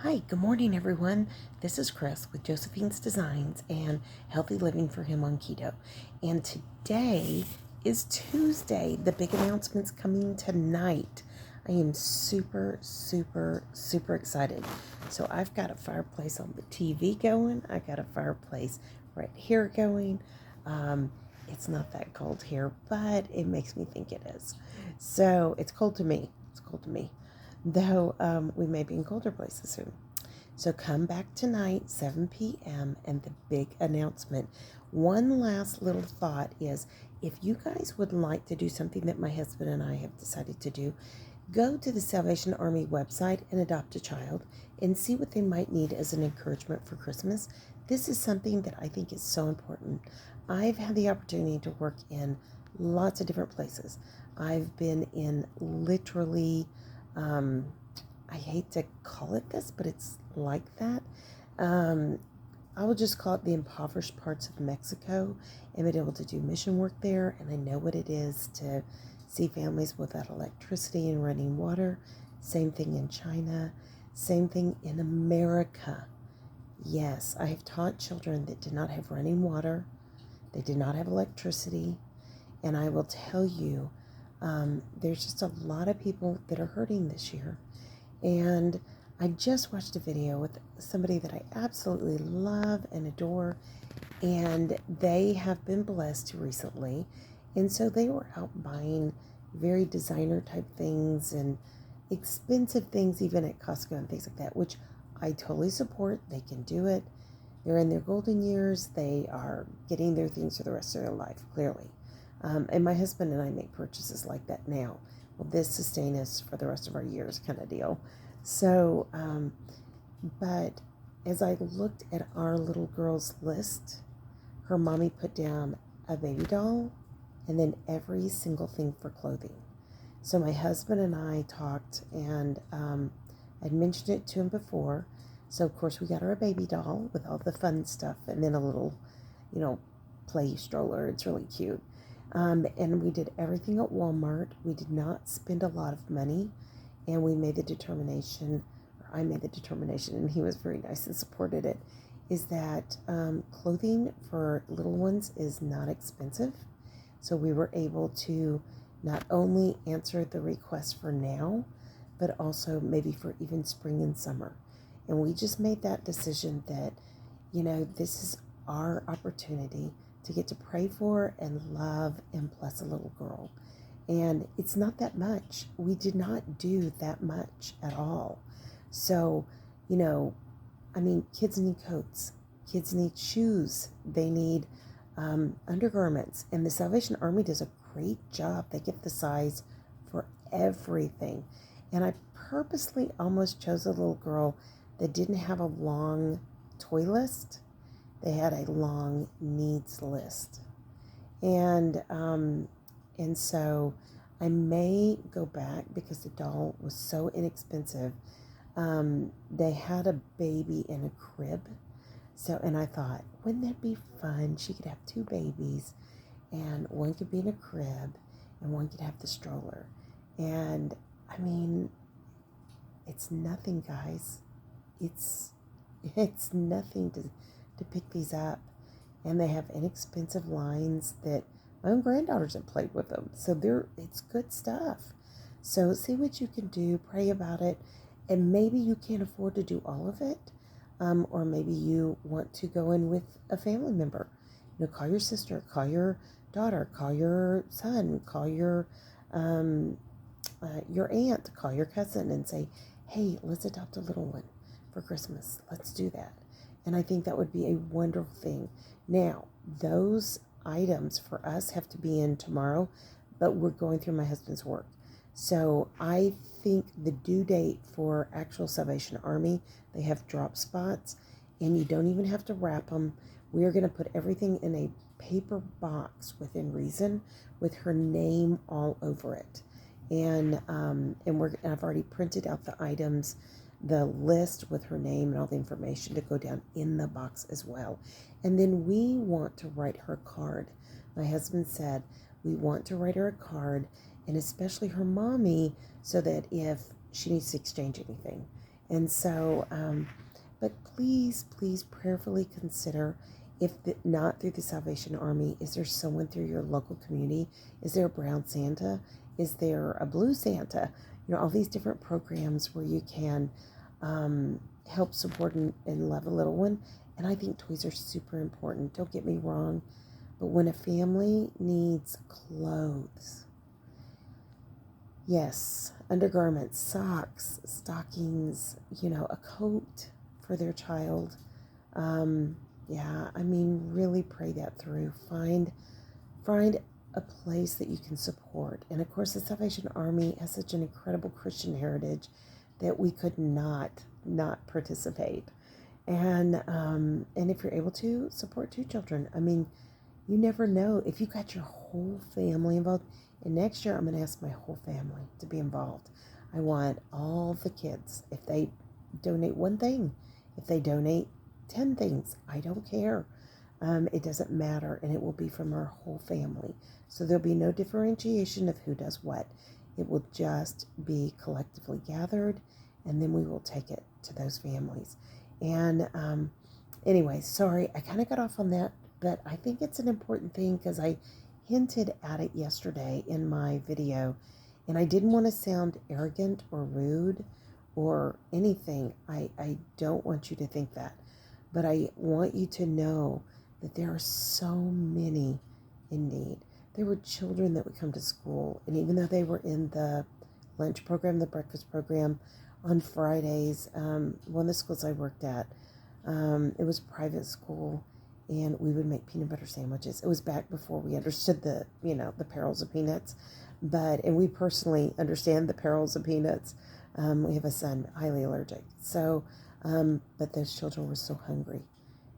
Hi, good morning, everyone. This is Chris with Josephine's Designs and Healthy Living for Him on Keto. And today is Tuesday. The big announcement's coming tonight. I am super excited. So I've got a fireplace on the TV going. I got a fireplace right here going. It's not that cold here, but it makes me think it is. So it's cold to me. It's cold to me though we may be in colder places soon. So come back tonight, 7 p.m., and the big announcement. One last little thought is if you guys would like to do something that my husband and I have decided to do, go to the Salvation Army website and adopt a child and see what they might need as an encouragement for Christmas. This is something that I think is so important. I've had the opportunity to work in lots of different places. I've been in literally I hate to call it this, but it's like that. Um, I will just call it the impoverished parts of Mexico and been able to do mission work there. And I know what it is to see families without electricity and running water. Same thing in China. Same thing in America. Yes, I have taught children that did not have running water. They did not have electricity. And I will tell you, there's just a lot of people that are hurting this year. And I just watched a video with somebody that I absolutely love and adore, and they have been blessed recently. And so they were out buying very designer type things and expensive things, even at Costco and things like that, which I totally support. They can do it. They're in their golden years. They are getting their things for the rest of their life, clearly. And my husband and I make purchases like that now. Will this sustain us for the rest of our years kind of deal? So, but as I looked at our little girl's list, her mommy put down a baby doll and then every single thing for clothing. So my husband and I talked, and I'd mentioned it to him before. So of course we got her a baby doll with all the fun stuff, and then a little, you know, play stroller. It's really cute. And we did everything at Walmart. We did not spend a lot of money, and we made the determination, or I made the determination, and he was very nice and supported it, is that clothing for little ones is not expensive. So we were able to not only answer the request for now, but also maybe for even spring and summer. And we just made that decision that, you know, this is our opportunity to get to pray for and love and bless a little girl. And it's not that much. We did not do that much at all. So, you know, I mean, kids need coats, kids need shoes, they need undergarments. And the Salvation Army does a great job. They get the size for everything. And I purposely almost chose a little girl that didn't have a long toy list. They had a long needs list. And so I may go back because the doll was so inexpensive. They had a baby in a crib. So, and I thought, wouldn't that be fun? She could have two babies, and one could be in a crib and one could have the stroller. And I mean, it's nothing, guys. It's nothing to pick these up. And they have inexpensive lines that my own granddaughters have played with them. So it's good stuff. So see what you can do, pray about it, and maybe you can't afford to do all of it. Or maybe you want to go in with a family member. You know, call your sister, call your daughter, call your son, call your aunt, call your cousin and say, hey, let's adopt a little one for Christmas. Let's do that. And I think that would be a wonderful thing. Now, those items for us have to be in tomorrow, but we're going through my husband's work. So I think the due date for actual Salvation Army, they have drop spots, and you don't even have to wrap them. We are going to put everything in a paper box within reason with her name all over it. And I've already printed out the items, the list with her name and all the information to go down in the box as well. And then we want to write her a card. My husband said we want to write her a card, and especially her mommy, so that if she needs to exchange anything. And so, but please, please prayerfully consider, if not through the Salvation Army, is there someone through your local community? Is there a brown Santa? Is there a blue Santa? All these different programs where you can help support and love a little one. And I think toys are super important. Don't get me wrong. But when a family needs clothes, yes, undergarments, socks, stockings, a coat for their child. Yeah, I mean, really pray that through. Find a place that you can support. And of course, the Salvation Army has such an incredible Christian heritage that we could not participate. And if you're able to, support two children. I mean, you never know if you got your whole family involved. And next year, I'm going to ask my whole family to be involved. I want all the kids. If they donate one thing, if they donate 10 things, I don't care. It doesn't matter, and it will be from our whole family. So there'll be no differentiation of who does what. It will just be collectively gathered, and then we will take it to those families. And anyway, sorry, I kind of got off on that, but I think it's an important thing because I hinted at it yesterday in my video, and I didn't want to sound arrogant or rude or anything. I don't want you to think that, but I want you to know that there are so many in need. There were children that would come to school, and even though they were in the lunch program, the breakfast program, on Fridays, one of the schools I worked at, it was a private school, and we would make peanut butter sandwiches. It was back before we understood the perils of peanuts, and we personally understand the perils of peanuts. We have a son highly allergic, so but those children were so hungry,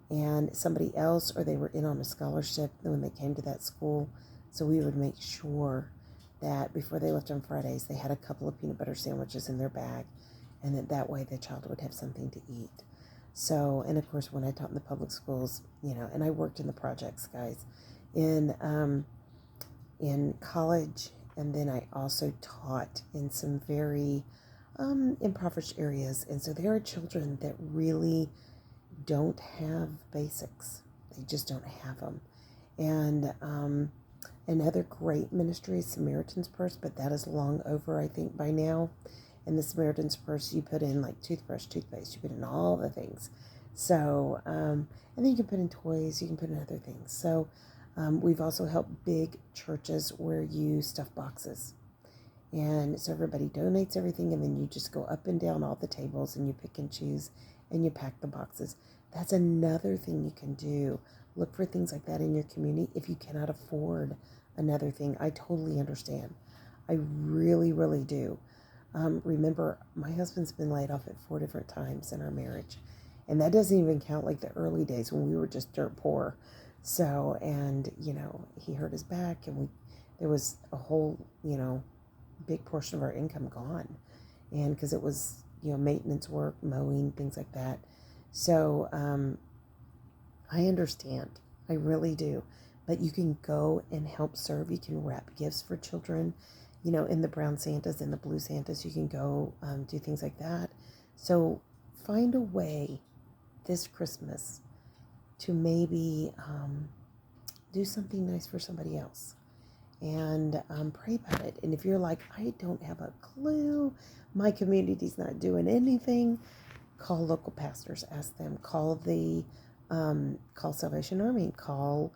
and somebody else, or they were in on a scholarship when they came to that school, so we would make sure that before they left on Fridays, they had a couple of peanut butter sandwiches in their bag, and that way the child would have something to eat. So, and of course, when I taught in the public schools, and I worked in the projects, guys, in college, and then I also taught in some very impoverished areas, and so there are children that really don't have basics. They just don't have them. And another great ministry is Samaritan's Purse, but that is long over, I think, by now. In the Samaritan's Purse, you put in like toothbrush, toothpaste, you put in all the things. So, and then you can put in toys, you can put in other things. So, we've also helped big churches where you stuff boxes. And so everybody donates everything, and then you just go up and down all the tables, and you pick and choose, and you pack the boxes. That's another thing you can do. Look for things like that in your community if you cannot afford another thing. I totally understand. I really, really do. Remember, my husband's been laid off at 4 different times in our marriage. And that doesn't even count like the early days when we were just dirt poor. So, and, he hurt his back, and there was a whole, big portion of our income gone. And because it was, maintenance work, mowing, things like that. So, I understand. I really do. But you can go and help serve. You can wrap gifts for children. In the brown Santas and the blue Santas, you can go do things like that. So find a way this Christmas to maybe do something nice for somebody else, and pray about it. And if you're like, I don't have a clue, my community's not doing anything, call local pastors, ask them, call Salvation Army, call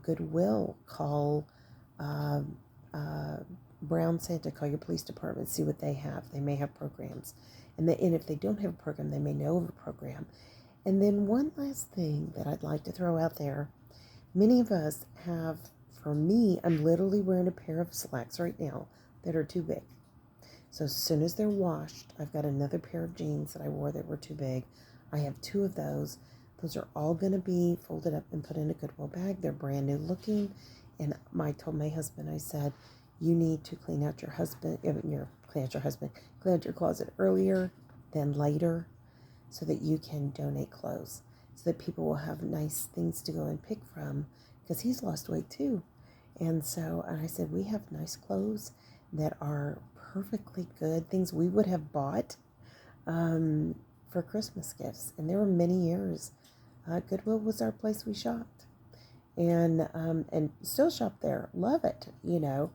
Goodwill, call Brown Santa, call your police department, see what they have. They may have programs. And if they don't have a program, they may know of a program. And then one last thing that I'd like to throw out there. Many of us have, for me, I'm literally wearing a pair of slacks right now that are too big. So as soon as they're washed, I've got another pair of jeans that I wore that were too big. I have 2 of those. Those are all going to be folded up and put in a Goodwill bag. They're brand new looking. And I told my husband, I said, you need to clean out your closet earlier than later, so that you can donate clothes, so that people will have nice things to go and pick from, because he's lost weight too. And I said, we have nice clothes that are perfectly good, things we would have bought for Christmas gifts. And there were many years. Goodwill was our place we shopped. And still shop there. Love it, you know.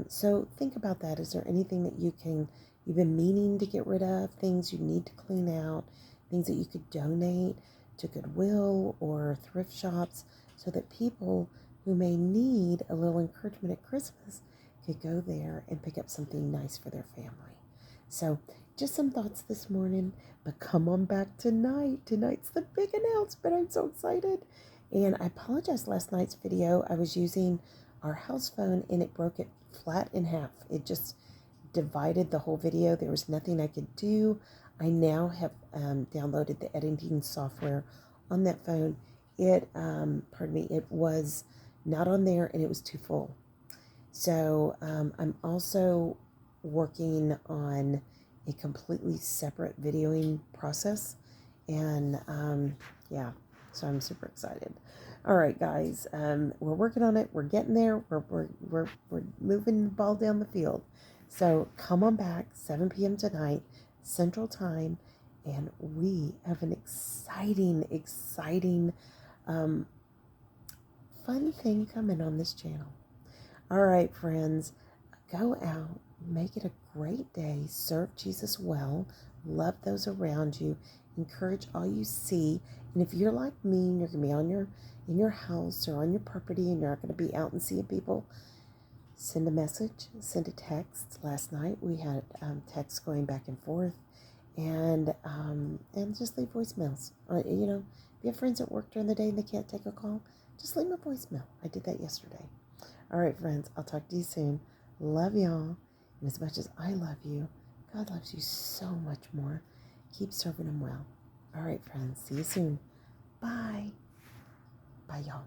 So think about that. Is there anything that you've been meaning to get rid of, things you need to clean out, things that you could donate to Goodwill or thrift shops so that people who may need a little encouragement at Christmas could go there and pick up something nice for their family. So just some thoughts this morning, but come on back tonight. Tonight's the big announcement. I'm so excited. And I apologize, last night's video, I was using our house phone and it broke it flat in half. It just divided the whole video. There was nothing I could do. I now have downloaded the editing software on that phone. It was not on there and it was too full. So I'm also working on a completely separate videoing process. And yeah, so I'm super excited. All right, guys, we're working on it. We're getting there. We're moving the ball down the field. So come on back, 7 p.m. tonight, Central Time, and we have an exciting, fun thing coming on this channel. All right, friends, go out, make it a great day, serve Jesus well, love those around you, encourage all you see. And if you're like me and you're going to be in your house or on your property and you're not going to be out and seeing people, send a message, send a text. Last night we had texts going back and forth, and just leave voicemails. You know, if you have friends at work during the day and they can't take a call, just leave them a voicemail. I did that yesterday. All right, friends, I'll talk to you soon. Love y'all. And as much as I love you, God loves you so much more. Keep serving Him well. All right, friends, see you soon. Bye. Bye, y'all.